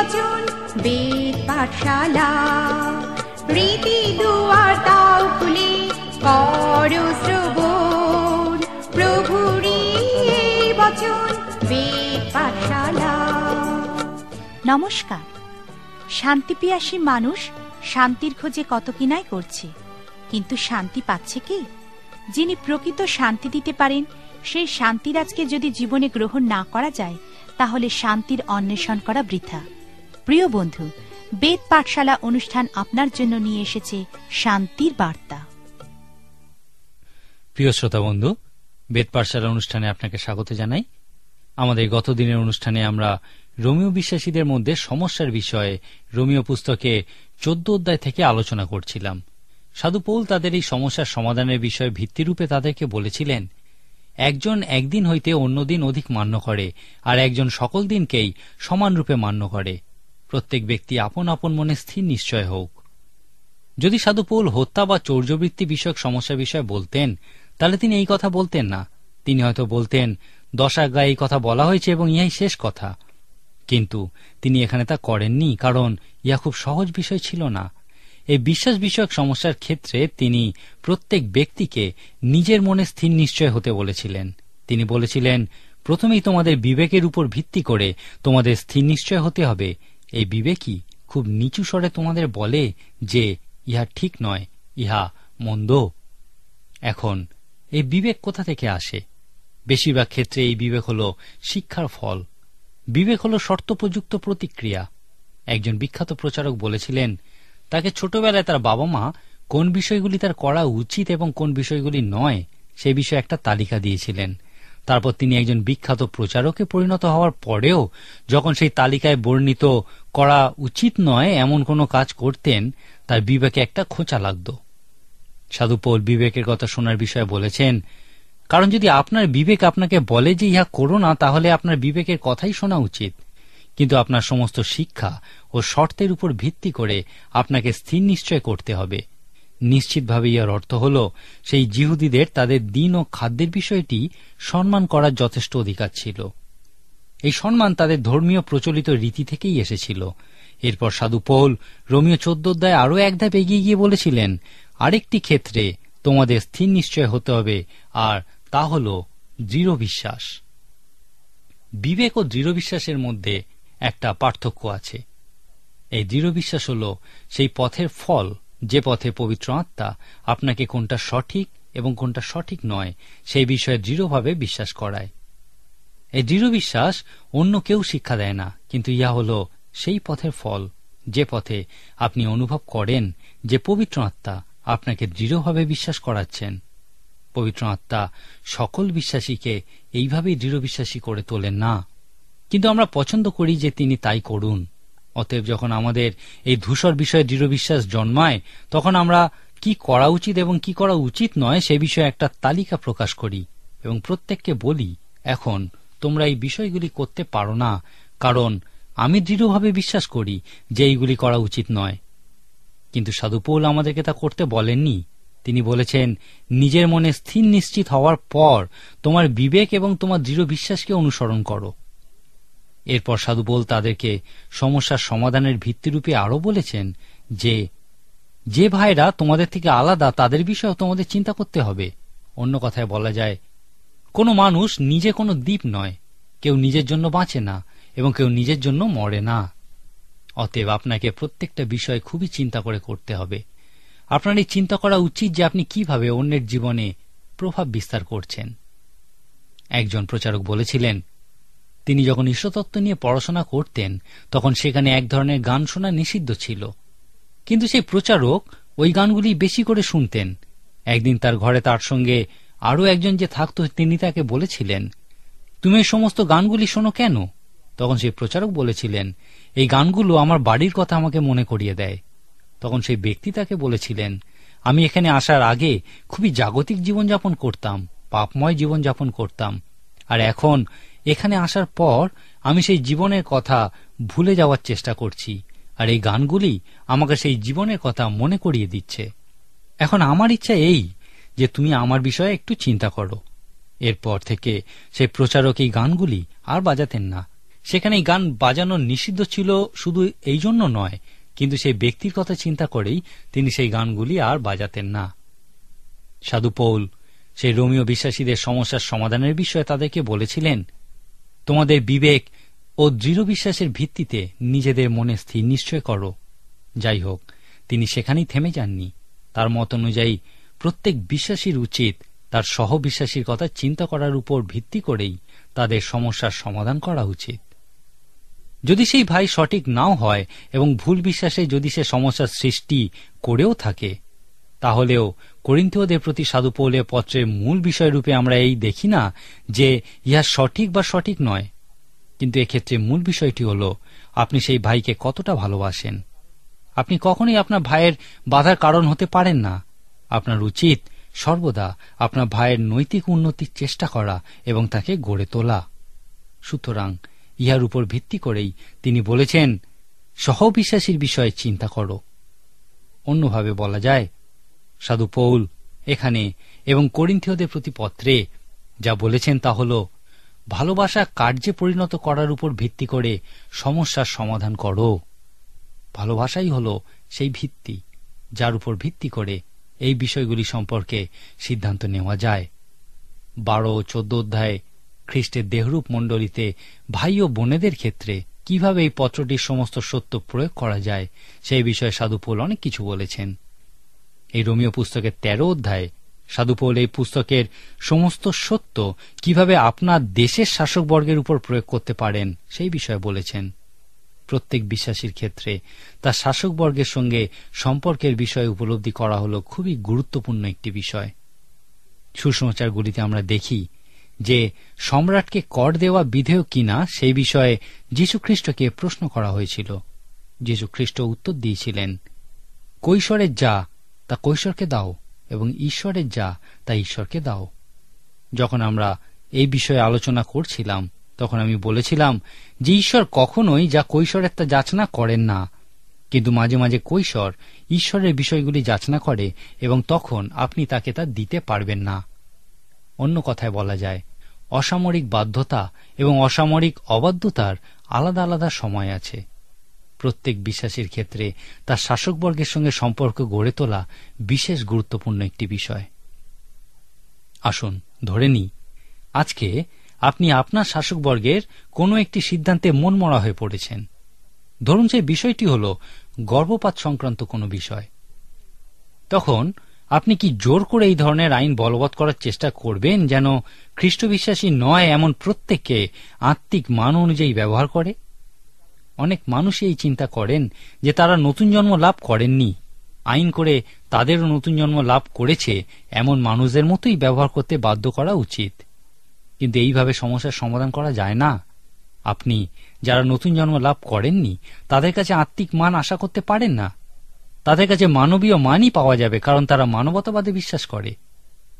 বচন বেদ পাঠশালা, রীতি দুয়ার দাও খুলে করো শ্রবণ, প্রভুরই এই বচন বেদ পাঠশালা। নমস্কার। শান্তিপিয়াসী মানুষ শান্তির খোঁজে কত কিনাই করছে, কিন্তু শান্তি পাচ্ছে কি? যিনি প্রকৃত শান্তি দিতে পারেন, সেই শান্তিরাজকে যদি জীবনে গ্রহণ না করা যায়, তাহলে শান্তির অন্বেষণ করা বৃথা। প্রিয় বন্ধু, বেদ পাঠশালা অনুষ্ঠান আপনার জন্য নিয়ে এসেছে শান্তির বার্তা। প্রিয় শ্রোতা বন্ধু, বেদ পাঠশালা অনুষ্ঠানে আপনাকে স্বাগত জানাই। আমাদের গত দিনের অনুষ্ঠানে আমরা রোমীয় বিশ্বাসীদের মধ্যে সমস্যার বিষয়ে রোমীয় পুস্তকে 14 অধ্যায় থেকে আলোচনা করছিলাম। সাধু পৌল তাদের এই সমস্যার সমাধানের বিষয়ে ভিত্তিরূপে তাদেরকে বলেছিলেন, একজন একদিন হইতে অন্যদিন অধিক মান্য করে, আর একজন সকল দিনকেই সমানরূপে মান্য করে। প্রত্যেক ব্যক্তি আপন আপন মনে স্থির নিশ্চয় হোক। যদি সাধু পৌল হত্যা বা চৌর্যবৃত্তি বিষয়ক সমস্যা বিষয়ে বলতেন, তাহলে তিনি এই কথা বলতেন না। তিনি হয়তো বলতেন, 10 আজ্ঞায় এই কথা বলা হয়েছে এবং ইহাই শেষ কথা। কিন্তু তিনি এখানে তা করেননি, কারণ ইহা খুব সহজ বিষয় ছিল না। এই বিশ্বাস বিষয়ক সমস্যার ক্ষেত্রে তিনি প্রত্যেক ব্যক্তিকে নিজের মনে স্থির নিশ্চয় হতে বলেছিলেন। তিনি বলেছিলেন, প্রথমেই তোমাদের বিবেকের উপর ভিত্তি করে তোমাদের স্থির নিশ্চয় হতে হবে। এই বিবেকই খুব নিচু স্বরে তোমাদের বলে যে ইহা ঠিক নয়, ইহা মন্দ। এখন এই বিবেক কোথা থেকে আসে? বেশিরভাগ ক্ষেত্রে এই বিবেক হল শিক্ষার ফল। বিবেক হল শর্তপ্রযুক্ত প্রতিক্রিয়া। একজন বিখ্যাত প্রচারক বলেছিলেন, তাকে ছোটবেলায় তার বাবা মা কোন বিষয়গুলি তার করা উচিত এবং কোন বিষয়গুলি নয় সে বিষয়ে একটা তালিকা দিয়েছিলেন। তারপর তিনি একজন বিখ্যাত প্রচারকে পরিণত হওয়ার পরেও যখন সেই তালিকায় বর্ণিত করা উচিত নয় এমন কোনো কাজ করতেন, তার বিবেকে একটা খোঁচা লাগত। সাধু পৌল বিবেকের কথা শোনার বিষয়ে বলেছেন, কারণ যদি আপনার বিবেক আপনাকে বলে যে ইহা করো না, তাহলে আপনার বিবেকের কথাই শোনা উচিত। কিন্তু আপনার সমস্ত শিক্ষা ও শর্তের উপর ভিত্তি করে আপনাকে স্থির নিশ্চয় করতে হবে। নিশ্চিতভাবে ইহার অর্থ হল, সেই জিহুদীদের তাদের দিন ও খাদ্যের বিষয়টি সম্মান করার যথেষ্ট অধিকার ছিল। এই সম্মান তাদের ধর্মীয় প্রচলিত রীতি থেকেই এসেছিল। এরপর সাধু পৌল রোমীয় 14 অধ্যায়ে আরও এক ধাপ এগিয়ে গিয়ে বলেছিলেন, আরেকটি ক্ষেত্রে তোমাদের স্থির নিশ্চয় হতে হবে, আর তা হল দৃঢ় বিশ্বাস। বিবেক ও দৃঢ় বিশ্বাসের মধ্যে একটা পার্থক্য আছে। এই দৃঢ় বিশ্বাস হল সেই পথের ফল, যে পথে পবিত্র আত্মা আপনাকে কোনটা সঠিক এবং কোনটা সঠিক নয় সেই বিষয়ে দৃঢ়ভাবে বিশ্বাস করায়। এই দৃঢ় বিশ্বাস অন্য কেউ শিক্ষা দেয় না, কিন্তু ইহা হল সেই পথের ফল, যে পথে আপনি অনুভব করেন যে পবিত্র আত্মা আপনাকে দৃঢ়ভাবে বিশ্বাস করাচ্ছেন। পবিত্র আত্মা সকল বিশ্বাসীকে এইভাবেই দৃঢ় বিশ্বাসী করে তোলেন না, কিন্তু আমরা পছন্দ করি যে তিনি তাই করুন। অতএব যখন আমাদের এই ধূসর বিষয়ে দৃঢ় বিশ্বাস জন্মায়, তখন আমরা কি করা উচিত এবং কি করা উচিত নয় সে বিষয়ে একটা তালিকা প্রকাশ করি এবং প্রত্যেককে বলি, এখন তোমরা এই বিষয়গুলি করতে পারো না, কারণ আমি দৃঢ়ভাবে বিশ্বাস করি যে এইগুলি করা উচিত নয়। কিন্তু সাধু পৌল আমাদেরকে তা করতে বলেননি। তিনি বলেছেন, নিজের মনে স্থির নিশ্চিত হওয়ার পর তোমার বিবেক এবং তোমার দৃঢ় বিশ্বাসকে অনুসরণ করো। এরপর সাধু পৌল তাদেরকে সমস্যার সমাধানের ভিত্তিরূপে আরও বলেছেন যে ভাইরা তোমাদের থেকে আলাদা তাদের বিষয়েও তোমাদের চিন্তা করতে হবে। অন্য কথায় বলা যায়, কোনো মানুষ নিজে কোনো দ্বীপ নয়। কেউ নিজের জন্য বাঁচে না এবং কেউ নিজের জন্য মরে না। অতএব আপনাকে প্রত্যেকটা বিষয় খুবই চিন্তা করে করতে হবে। আপনার এই চিন্তা করা উচিত যে আপনি কিভাবে অন্যের জীবনে প্রভাব বিস্তার করছেন। একজন প্রচারক বলেছিলেন, তিনি যখন ঈশ্বরতত্ত্ব নিয়ে পড়াশোনা করতেন তখন সেখানে এক ধরনের গান শোনা নিষিদ্ধ ছিল, কিন্তু সেই প্রচারক ওই গানগুলি বেশি করে শুনতেন। একদিন তার ঘরে তার সঙ্গে আরও একজন যে থাকত, তিনি তাকে বলেছিলেন, তুমি এই সমস্ত গানগুলি শোনো কেন? তখন সেই প্রচারক বলেছিলেন, এই গানগুলো আমার বাড়ির কথা আমাকে মনে করিয়ে দেয়। তখন সেই ব্যক্তি তাকে বলেছিলেন, আমি এখানে আসার আগে খুবই জাগতিক জীবনযাপন করতাম, পাপময় জীবনযাপন করতাম, আর এখন এখানে আসার পর আমি সেই জীবনের কথা ভুলে যাওয়ার চেষ্টা করছি, আর এই গানগুলি আমাকে সেই জীবনের কথা মনে করিয়ে দিচ্ছে। এখন আমার ইচ্ছা এই যে তুমি আমার বিষয়ে একটু চিন্তা করো। এরপর থেকে সেই প্রচারক এই গানগুলি আর বাজাতেন না। সেখানে গান বাজানো নিষিদ্ধ ছিল শুধু এই জন্য নয়, কিন্তু সেই ব্যক্তির কথা চিন্তা করেই তিনি সেই গানগুলি আর বাজাতেন না। সাধু পৌল সেই রোমীয় বিশ্বাসীদের সমস্যার সমাধানের বিষয়ে তাদেরকে বলেছিলেন, তোমাদের বিবেক ও দৃঢ় বিশ্বাসের ভিত্তিতে নিজেদের মনে স্থির নিশ্চয় করো। যাই হোক, তিনি সেখানেই থেমে যাননি। তার মত অনুযায়ী প্রত্যেক বিশ্বাসীর উচিত তার সহবিশ্বাসীর কথা চিন্তা করার উপর ভিত্তি করেই তাদের সমস্যার সমাধান করা উচিত। যদি সেই ভাই সঠিক নাও হয় এবং ভুল বিশ্বাসে যদি সে সমস্যার সৃষ্টি করেও থাকে, তাহলেও করিন্থীয়দের প্রতি সাধু পৌলের পত্রের মূল বিষয়রূপে আমরা এই দেখি না যে ইহা সঠিক বা সঠিক নয়, কিন্তু এক্ষেত্রে মূল বিষয়টি হল আপনি সেই ভাইকে কতটা ভালোবাসেন। আপনি কখনোই আপনার ভাইয়ের বাধার কারণ হতে পারেন না। আপনার উচিত সর্বদা আপনার ভাইয়ের নৈতিক উন্নতির চেষ্টা করা এবং তাকে গড়ে তোলা। সুতরাং ইহার উপর ভিত্তি করেই তিনি বলেছেন, সহবিশ্বাসীর বিষয়ে চিন্তা করো। অন্যভাবে বলা যায়, সাধু পৌল এখানে এবং করিন্থীয়দের প্রতি পত্রে যা বলেছেন তা হল, ভালোবাসা কার্যে পরিণত করার উপর ভিত্তি করে সমস্যার সমাধান করো। ভালোবাসাই হল সেই ভিত্তি যার উপর ভিত্তি করে এই বিষয়গুলি সম্পর্কে সিদ্ধান্ত নেওয়া যায়। 12 ও 14 অধ্যায়ে খ্রিস্টের দেহরূপ মণ্ডলীতে ভাই ও বোনেদের ক্ষেত্রে কিভাবে এই পত্রটির সমস্ত সত্য প্রয়োগ করা যায় সেই বিষয়ে সাধু পৌল অনেক কিছু বলেছেন। এই রোমীয় পুস্তকের 13 অধ্যায়ে সাধু পৌল এই পুস্তকের সমস্ত সত্য কিভাবে আপনার দেশের শাসকবর্গের উপর প্রয়োগ করতে পারেন সেই বিষয়ে বলেছেন। প্রত্যেক বিশ্বাসীর ক্ষেত্রে তার শাসকবর্গের সঙ্গে সম্পর্কের বিষয়ে উপলব্ধি করা হল খুবই গুরুত্বপূর্ণ একটি বিষয়। সুসমাচারগুলিতে আমরা দেখি যে সম্রাটকে কর দেওয়া বিধেয় কিনা সেই বিষয়ে যীশুখ্রিস্টকে প্রশ্ন করা হয়েছিল। যীশুখ্রিস্ট উত্তর দিয়েছিলেন, কৈশোরের যা তা কৈশোরকে দাও এবং ঈশ্বরের যা তা ঈশ্বরকে দাও। যখন আমরা এই বিষয়ে আলোচনা করছিলাম তখন আমি বলেছিলাম যে ঈশ্বর কখনোই যা কৈশোরের তা যাচনা করেন না, কিন্তু মাঝে মাঝে কৈশোর ঈশ্বরের বিষয়গুলি যাচনা করে এবং তখন আপনি তাকে তা দিতে পারবেন না। অন্য কথায় বলা যায়, অসামরিক বাধ্যতা এবং অসামরিক অবাধ্যতার আলাদা আলাদা সময় আছে। প্রত্যেক বিশ্বাসীর ক্ষেত্রে তার শাসকবর্গের সঙ্গে সম্পর্ক গড়ে তোলা বিশেষ গুরুত্বপূর্ণ একটি বিষয়। আসুন ধরে নিই, আজকে আপনি আপনার শাসকবর্গের কোনো একটি সিদ্ধান্তে মনমরা হয়ে পড়েছেন। ধরুন সেই বিষয়টি হল গর্ভপাত সংক্রান্ত কোনো বিষয়। তখন আপনি কি জোর করে এই ধরনের আইন বলবৎ করার চেষ্টা করবেন যেন খ্রিস্ট বিশ্বাসী নয় এমন প্রত্যেককে আত্মিক মান অনুযায়ী ব্যবহার করে? অনেক মানুষই এই চিন্তা করেন যে তারা নতুন জন্ম লাভ করেননি, আইন করে তাদেরও নতুন জন্ম লাভ করেছে এমন মানুষদের মতোই ব্যবহার করতে বাধ্য করা উচিত। কিন্তু এইভাবে সমস্যার সমাধান করা যায় না। আপনি যারা নতুন জন্ম লাভ করেননি তাদের কাছে আত্মিক মান আশা করতে পারেন না। তাদের কাছে মানবীয় মানই পাওয়া যাবে, কারণ তারা মানবতাবাদে বিশ্বাস করে।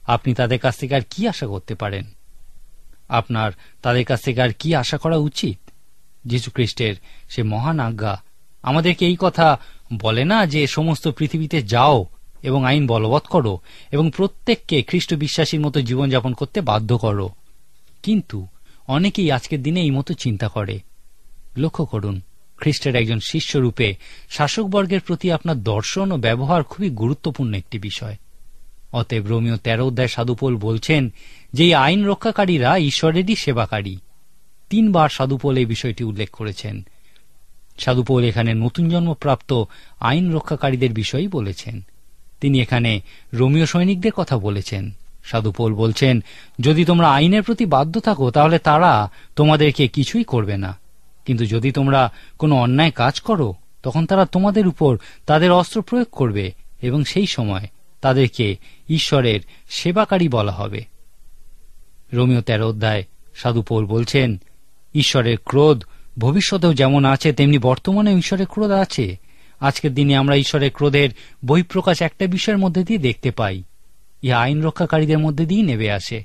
আপনি তাদের কাছ থেকে আর কি আশা করতে পারেন? আপনার তাদের কাছ থেকে আর কি আশা করা উচিত? যীশুখ্রিস্টের সে মহান আজ্ঞা আমাদেরকে এই কথা বলে না যে সমস্ত পৃথিবীতে যাও এবং আইন বলবৎ করো এবং প্রত্যেককে খ্রিস্ট বিশ্বাসীর মতো জীবনযাপন করতে বাধ্য করো। কিন্তু অনেকেই আজকের দিনে এই মতো চিন্তা করে। লক্ষ্য করুন, খ্রিস্টের একজন শিষ্যরূপে শাসকবর্গের প্রতি আপনার দর্শন ও ব্যবহার খুবই গুরুত্বপূর্ণ একটি বিষয়। অতএব রোমীয় 13 অধ্যায় সাধু পৌল বলছেন যে এই আইন রক্ষাকারীরা ঈশ্বরেরই সেবাকারী। 3 বার সাধু পৌল এই বিষয়টি উল্লেখ করেছেন। সাধু পৌল এখানে নতুন জন্মপ্রাপ্ত আইন রক্ষাকারীদের বিষয়ই বলেছেন। তিনি এখানে রোমীয় সৈনিকদের কথা বলেছেন। সাধু পৌল বলছেন, যদি তোমরা আইনের প্রতি বাধ্য থাকো তাহলে তারা তোমাদেরকে কিছুই করবে না, কিন্তু যদি তোমরা কোনো অন্যায় কাজ করো তখন তারা তোমাদের উপর তাদের অস্ত্র প্রয়োগ করবে এবং সেই সময় তাদেরকে ঈশ্বরের সেবাকারী বলা হবে। রোমীয় 13 অধ্যায় সাধু পৌল বলছেন, ঈশ্বরের ক্রোধ ভবিষ্যতেও যেমন আছে তেমনি বর্তমানেও ঈশ্বরের ক্রোধ আছে। আজকের দিনে আমরা ঈশ্বরের ক্রোধের বহিঃপ্রকাশ একটা বিষয়ের মধ্যে দিয়ে দেখতে পাই। ইহা আইন রক্ষাকারীদের মধ্যে দিয়েই নেমে আসে।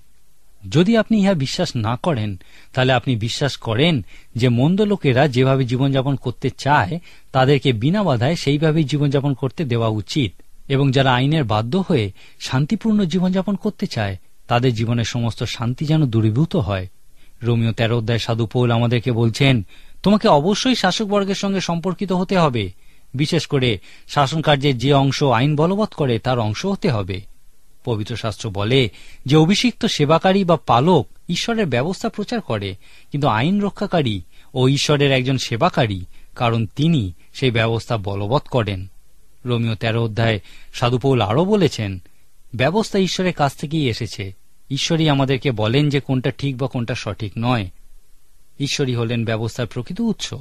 যদি আপনি ইহা বিশ্বাস না করেন তাহলে আপনি বিশ্বাস করেন যে মন্দ লোকেরা যেভাবে জীবনযাপন করতে চায় তাদেরকে বিনা বাধায় সেইভাবেই জীবনযাপন করতে দেওয়া উচিত, এবং যারা আইনের বাধ্য হয়ে শান্তিপূর্ণ জীবনযাপন করতে চায় তাদের জীবনের সমস্ত শান্তি যেন দূরীভূত হয়। রোমিও 13 অধ্যায় সাধু পৌল আমাদেরকে বলছেন, তোমাকে অবশ্যই শাসকবর্গের সঙ্গে সম্পর্কিত হতে হবে, বিশেষ করে শাসন কার্যের যে অংশ আইন বলবৎ করে তার অংশ হতে হবে। পবিত্র শাস্ত্র বলে যে অভিষিক্ত সেবাকারী বা পালক ঈশ্বরের ব্যবস্থা প্রচার করে, কিন্তু আইন রক্ষাকারী ও ঈশ্বরের একজন সেবাকারী, কারণ তিনি সেই ব্যবস্থা বলবৎ করেন। রোমিও 13 অধ্যায় সাধু পৌল আরও বলেছেন, ব্যবস্থা ঈশ্বরের কাছ থেকেই এসেছে। ঈশ্বরই আমাদেরকে বলেন যে কোনটা ঠিক বা কোনটা সঠিক নয়। ঈশ্বরই হলেন ব্যবস্থার প্রকৃত উৎস।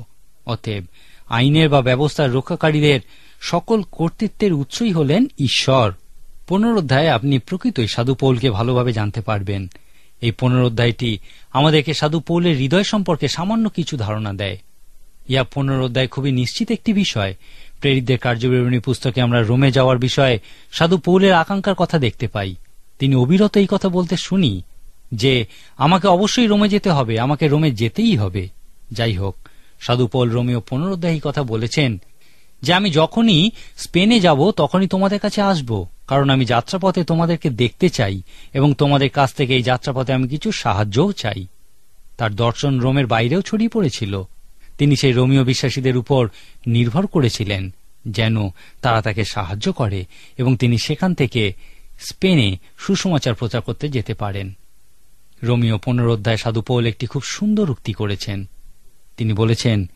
অতএব আইনের বা ব্যবস্থার রক্ষাকারীদের সকল কর্তৃত্বের উৎসই হলেন ঈশ্বর। 15 অধ্যায়ে আপনি প্রকৃতই সাধু পৌলকে ভালোভাবে জানতে পারবেন। এই 15 অধ্যায়টি আমাদেরকে সাধু পৌলের হৃদয় সম্পর্কে সামান্য কিছু ধারণা দেয়। ইহা 15 অধ্যায় খুবই নিশ্চিত একটি বিষয়। প্রেরিতদের কার্যবিবরণী পুস্তকে আমরা রোমে যাওয়ার বিষয়ে সাধু পৌলের আকাঙ্ক্ষার কথা দেখতে পাই। তিনি অবিরত এই কথা বলতে শুনি যে আমাকে অবশ্যই রোমে যেতে হবে, আমাকে রোমে যেতেই হবে। যাই হোক, সাধু পৌল রোমিও 15 অধ্যায়ে এই কথা বলেছেন যে আমি যখনই স্পেনে যাব তখনই তোমাদের কাছে আসব, কারণ আমি যাত্রাপথে তোমাদেরকে দেখতে চাই এবং তোমাদের কাছ থেকে এই যাত্রাপথে আমি কিছু সাহায্যও চাই। তার দর্শন রোমের বাইরেও ছড়িয়ে পড়েছিল। তিনি সেই রোমীয় বিশ্বাসীদের উপর নির্ভর করেছিলেন যেন তারা তাকে সাহায্য করে এবং তিনি সেখান থেকে স্পেনে সুসমাচার প্রচার করতে যেতে পারেন। রোমীয় 15 অধ্যায় সাধু পৌল একটি খুব সুন্দর উক্তি করেছেন। তিনি বলেছেন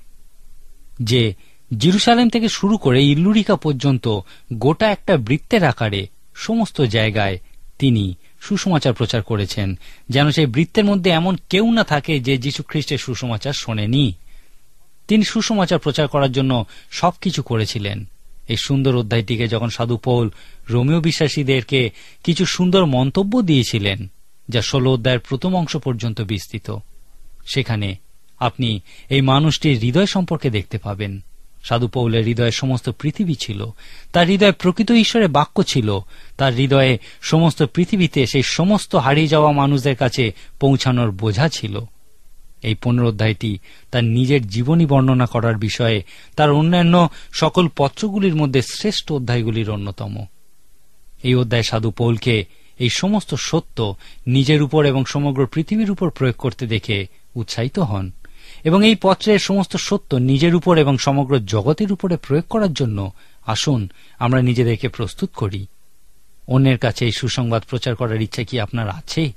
যে জেরুসালেম থেকে শুরু করে ইল্লুরিকা পর্যন্ত গোটা একটা বৃত্তের আকারে সমস্ত জায়গায় তিনি সুসমাচার প্রচার করেছেন, যেন সেই বৃত্তের মধ্যে এমন কেউ না থাকে যে যীশু খ্রিস্টের সুসমাচার শোনেনি। তিনি সুসমাচার প্রচার করার জন্য সবকিছু করেছিলেন। এই সুন্দর অধ্যায়টিকে যখন সাধু পৌল রোমীয় বিশ্বাসীদেরকে কিছু সুন্দর মন্তব্য দিয়েছিলেন, যা 16 অধ্যায়ের প্রথম অংশ পর্যন্ত বিস্তৃত, সেখানে আপনি এই মানুষটির হৃদয় সম্পর্কে দেখতে পাবেন। সাধু পৌলের হৃদয়ে সমস্ত পৃথিবী ছিল, তার হৃদয়ে প্রকৃত ঈশ্বরের বাক্য ছিল, তার হৃদয়ে সমস্ত পৃথিবীতে সেই সমস্ত হারিয়ে যাওয়া মানুষদের কাছে পৌঁছানোর বোঝা ছিল। এই 15 অধ্যায়টি তার নিজের জীবনী বর্ণনা করার বিষয়ে তার অন্যান্য সকল পত্রগুলির মধ্যে শ্রেষ্ঠ অধ্যায়গুলির অন্যতম। এই অধ্যায় সাধু পৌলকে এই সমস্ত সত্য নিজের উপর এবং সমগ্র পৃথিবীর উপর প্রয়োগ করতে দেখে উৎসাহিত হন এবং এই পত্রের সমস্ত সত্য নিজের উপর এবং সমগ্র জগতের উপরে প্রয়োগ করার জন্য আসুন আমরা নিজেদেরকে প্রস্তুত করি। অন্যের কাছে এই সুসংবাদ প্রচার করার ইচ্ছা কি আপনার আছে?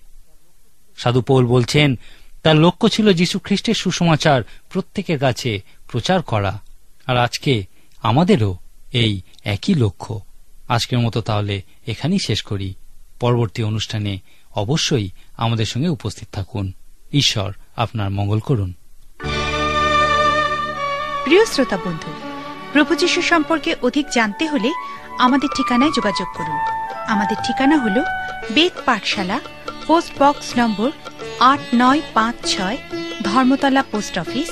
সাধু পৌল বলছেন তার লক্ষ্য ছিল যীশু খ্রিস্টের সুসমাচার প্রত্যেকের কাছে প্রচার করা, আর আজকে আমাদেরও এই একই লক্ষ্য। আজকের মতো তাহলে এখানেই শেষ করি। পরবর্তী অনুষ্ঠানে অবশ্যই আমাদের সঙ্গে উপস্থিত থাকুন। ঈশ্বর আপনার মঙ্গল করুন। প্রিয় শ্রোতা বন্ধু, প্রভু যীশু সম্পর্কে অধিক জানতে হলে আমাদের ঠিকানায় যোগাযোগ করুন। আমাদের ঠিকানা হল বেদ পাঠশালা, পোস্ট বক্স নম্বর 8956, ধর্মতলা পোস্ট অফিস,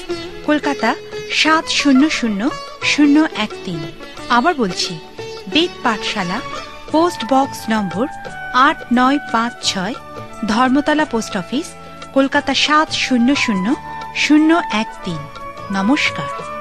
কলকাতা 700013। আবার বলছি, বেদ পাঠশালা, পোস্ট বক্স নম্বর 8956, ধর্মতলা পোস্ট অফিস, কলকাতা 700013। নমস্কার।